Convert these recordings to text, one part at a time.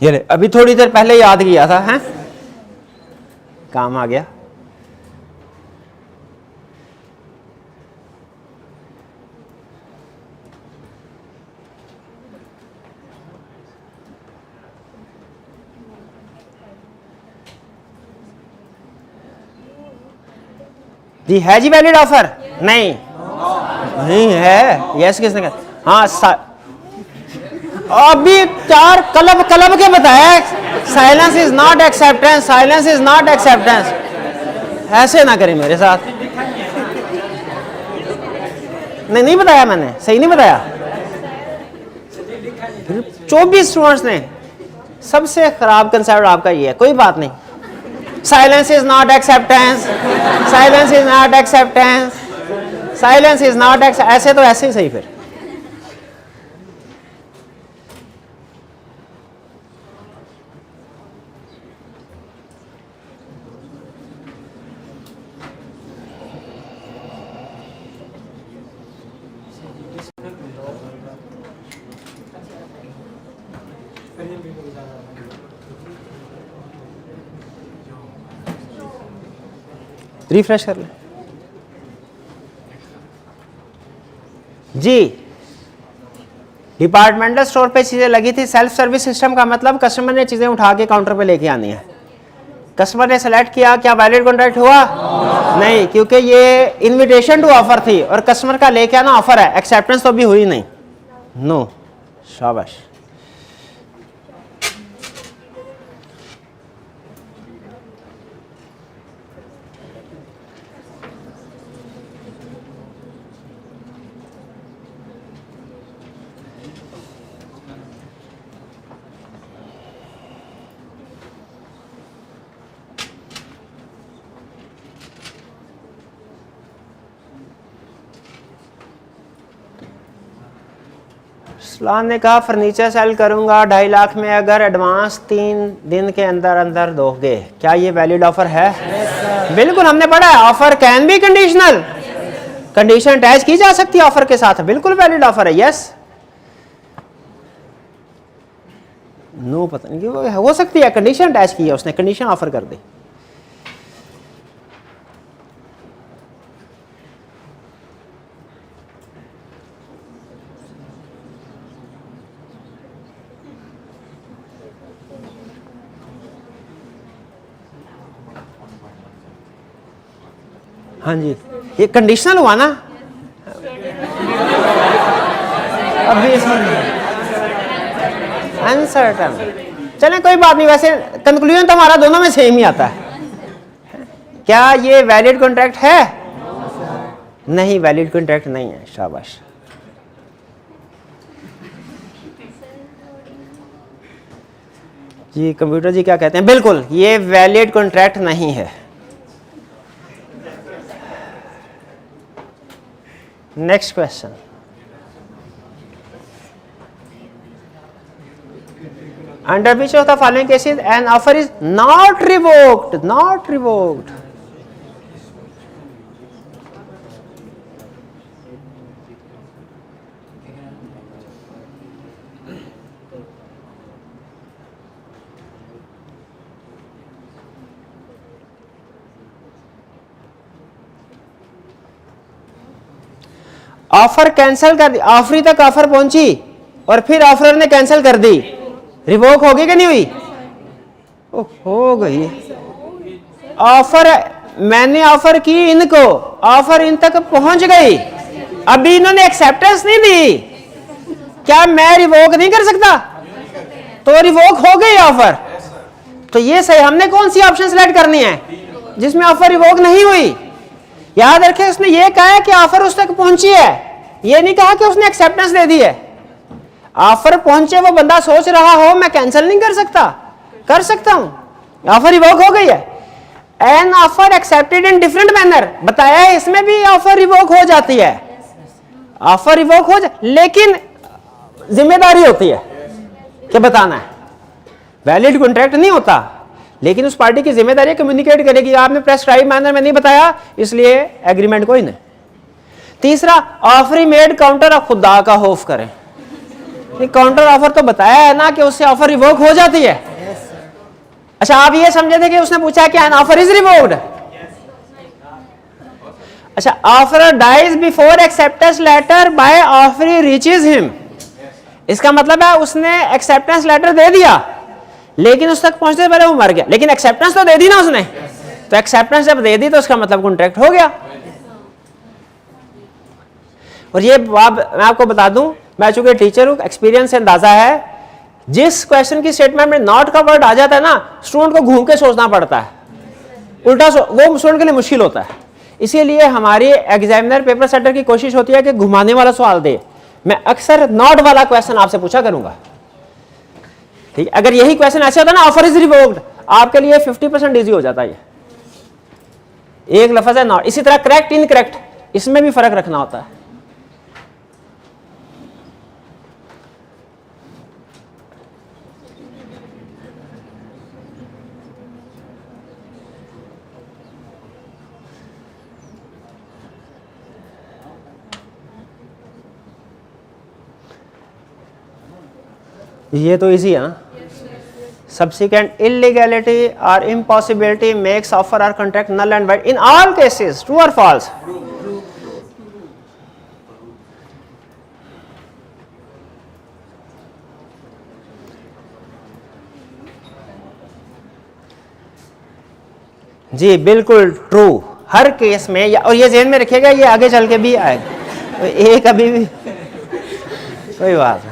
ये अभी थोड़ी देर पहले याद किया था, हैं काम आ गया। जी है जी वैलिड ऑफर? नहीं नहीं है। यस किसने कहा? हाँ अभी 4 कलब के बताया। Silence is not acceptance, silence is not acceptance. ऐसे ना करें मेरे साथ। नहीं बताया मैंने, सही नहीं बताया। 24 स्टूडेंट्स ने। सबसे खराब कंसेप्ट आपका ये है। कोई बात नहीं, silence is not acceptance, silence is not acceptance, silence is not acceptance. ऐसे तो ऐसे ही सही। फिर रिफ्रेश कर लें जी। डिपार्टमेंटल स्टोर पे चीजें लगी थी। सेल्फ सर्विस सिस्टम का मतलब कस्टमर ने चीजें उठा के काउंटर पे लेके आनी है। कस्टमर ने सेलेक्ट किया, क्या वैलिड कॉन्ट्रैक्ट हुआ? नहीं, क्योंकि ये इनविटेशन टू ऑफर थी और कस्टमर का लेके आना ऑफर है। एक्सेप्टेंस तो अभी हुई नहीं। नो, शाबाश। सलाम ने कहा फर्नीचर सेल करूंगा 2.5 लाख में, अगर एडवांस 3 दिन के अंदर अंदर दोगे, क्या ये वैलिड ऑफर है? बिल्कुल, हमने पढ़ा है offer can be conditional. Condition attach की जा सकती है ऑफर के साथ। बिल्कुल वैलिड ऑफर है। यस नो पता नहीं हो सकती है। कंडीशन अटैच की है उसने, कंडीशन ऑफर कर दी। हाँ जी, ये कंडीशनल हुआ ना अभी इसमें अनसर्टन। चलें कोई बात नहीं, वैसे कंक्लूजन तो हमारा दोनों में सेम ही आता है। क्या ये वैलिड कॉन्ट्रैक्ट है? नहीं, वैलिड कॉन्ट्रैक्ट नहीं है। शाबाश। जी कंप्यूटर जी क्या कहते हैं? बिल्कुल ये वैलिड कॉन्ट्रैक्ट नहीं है। Next question. Under which of the following cases N offer is not revoked? Not revoked. Offer cancel कर दी, आखिरी तक ऑफर पहुंची और फिर ऑफर ने कैंसिल कर दी, रिवोक होगी कि नहीं हुई? हो गई। ऑफर मैंने ऑफर की इनको, ऑफर इन तक पहुंच गई, अभी इन्होंने एक्सेप्टेंस नहीं दी, क्या मैं रिवोक नहीं कर सकता? तो रिवोक हो गई ऑफर। तो ये सही। हमने कौन सी ऑप्शन सिलेक्ट करनी है जिसमें ऑफर रिवोक नहीं हुई? याद रखें उसने ये कहा है कि ऑफर उस तक पहुंची है, ये नहीं कहा कि उसने एक्सेप्टेंस दे दी है। ऑफर पहुंचे, वो बंदा सोच रहा हो मैं कैंसिल नहीं कर सकता, कर सकता हूं। ऑफर रिवोक हो गई है। An offer accepted in different manner, बताया है इसमें भी ऑफर रिवोक हो जाती है। ऑफर रिवोक हो लेकिन जिम्मेदारी होती है कि बताना है। वैलिड कॉन्ट्रैक्ट नहीं होता, लेकिन उस पार्टी की जिम्मेदारी कम्युनिकेट करेगी आपने प्रेस्क्राइब मैनर में नहीं बताया इसलिए एग्रीमेंट कोई नहीं। तीसरा, ऑफर मेड काउंटर खुदा का खौफ करें। काउंटर ऑफर तो बताया है ना कि उससे ऑफर रिवोक हो जाती है। अच्छा, आप ये समझे थे कि उसने पूछा कि एन ऑफर इज रिवोक्ड। अच्छा, offer dies before acceptance letter by offeree reaches him. इसका मतलब है उसने एक्सेप्टेंस लेटर दे दिया लेकिन उस तक पहुंचने से पहले वो मर गया, लेकिन एक्सेप्टेंस तो दे दी ना उसने। तो एक्सेप्टेंस जब दे दी तो उसका मतलब कॉन्ट्रैक्ट हो गया। और ये मैं आपको बता दूं, मैं चूंकि टीचर हूं, एक्सपीरियंस से अंदाजा है, जिस क्वेश्चन की स्टेटमेंट में नॉट का वर्ड आ जाता है ना, स्टूडेंट को घूम के सोचना पड़ता है, उल्टा वो स्टूडेंट के लिए मुश्किल होता है। इसीलिए हमारी एग्जामिनर पेपर सेटर की कोशिश होती है कि घुमाने वाला सवाल दे। मैं अक्सर नॉट वाला क्वेश्चन आपसे पूछा करूंगा, ठीक। अगर यही क्वेश्चन ऐसे होता ना, ऑफर इज रिवोक्ड, आपके लिए 50% इजी हो जाता है। ये एक लफ्ज है नॉट। इसी तरह करेक्ट इनकरेक्ट, इसमें भी फर्क रखना होता है। ये तो इजी है ना। Subsequent illegality or impossibility makes offer or contract null and void in all cases. True or false? जी बिल्कुल ट्रू, हर केस में। और ये ज़हन में रखिएगा, ये आगे चल के भी आएगा, तो एक अभी भी कोई बात नहीं।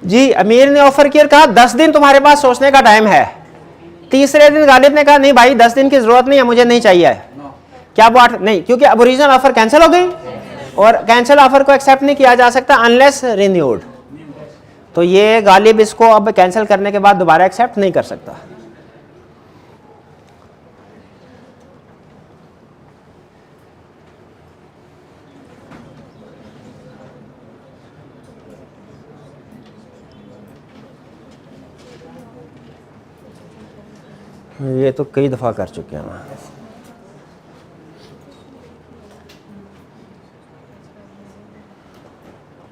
जी अमीर ने ऑफर किया, कहा 10 दिन तुम्हारे पास सोचने का टाइम है। तीसरे दिन गालिब ने कहा नहीं भाई 10 दिन की जरूरत नहीं है, मुझे नहीं चाहिए। क्या वो नहीं, क्योंकि अब ओरिजिनल ऑफर कैंसिल हो गई और कैंसिल ऑफर को एक्सेप्ट नहीं किया जा सकता अनलेस रिन्यूड। तो ये गालिब इसको अब कैंसिल करने के बाद दोबारा एक्सेप्ट नहीं कर सकता। ये तो कई दफ़ा कर चुके हैं ना।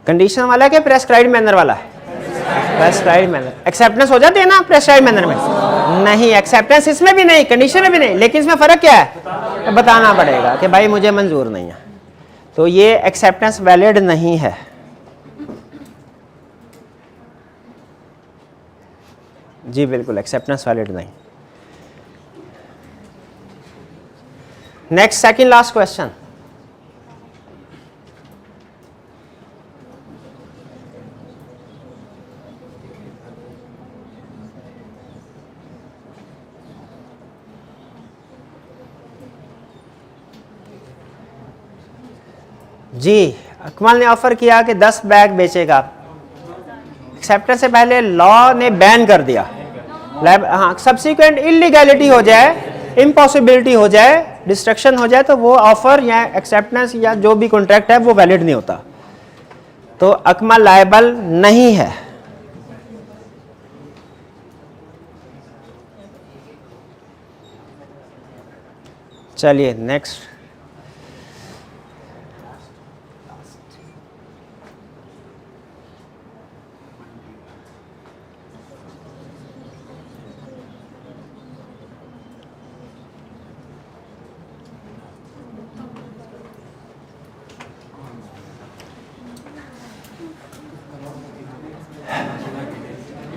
कंडीशन वाला है कि प्रेस्क्राइब्ड मैनर वाला है? Prescribed manner. एक्सेप्टेंस हो जाती है ना प्रेस्क्राइब्ड मैनर में? नहीं, एक्सेप्टेंस इसमें भी नहीं, कंडीशन में भी नहीं। लेकिन इसमें फ़र्क क्या है, तो बताना पड़ेगा कि भाई मुझे मंजूर नहीं है, तो ये एक्सेप्टेंस वैलिड नहीं है। जी बिल्कुल, एक्सेप्टेंस वैलिड नहीं। Next, second last question. जी अकमल ने ऑफर किया कि 10 बैग बेचेगा। एक्सेप्टेंस से पहले लॉ ने बैन कर दिया। हाँ, सब्सिक्वेंट इलीगैलिटी हो जाए, इम्पॉसिबिलिटी हो जाए, डिस्ट्रक्शन हो जाए, तो वो ऑफर या एक्सेप्टेंस या जो भी कॉन्ट्रैक्ट है वो वैलिड नहीं होता। तो अकमल लायबल नहीं है। चलिए नेक्स्ट।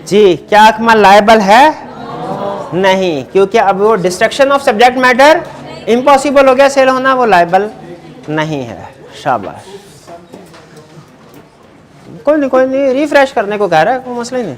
जी क्या अकमल लायबल है? नहीं, क्योंकि अब वो destruction of subject matter impossible हो गया सेल होना, वो लायबल नहीं है। शाबाश। कोई नहीं, रिफ्रेश करने को कह रहा है, कोई मसला ही नहीं।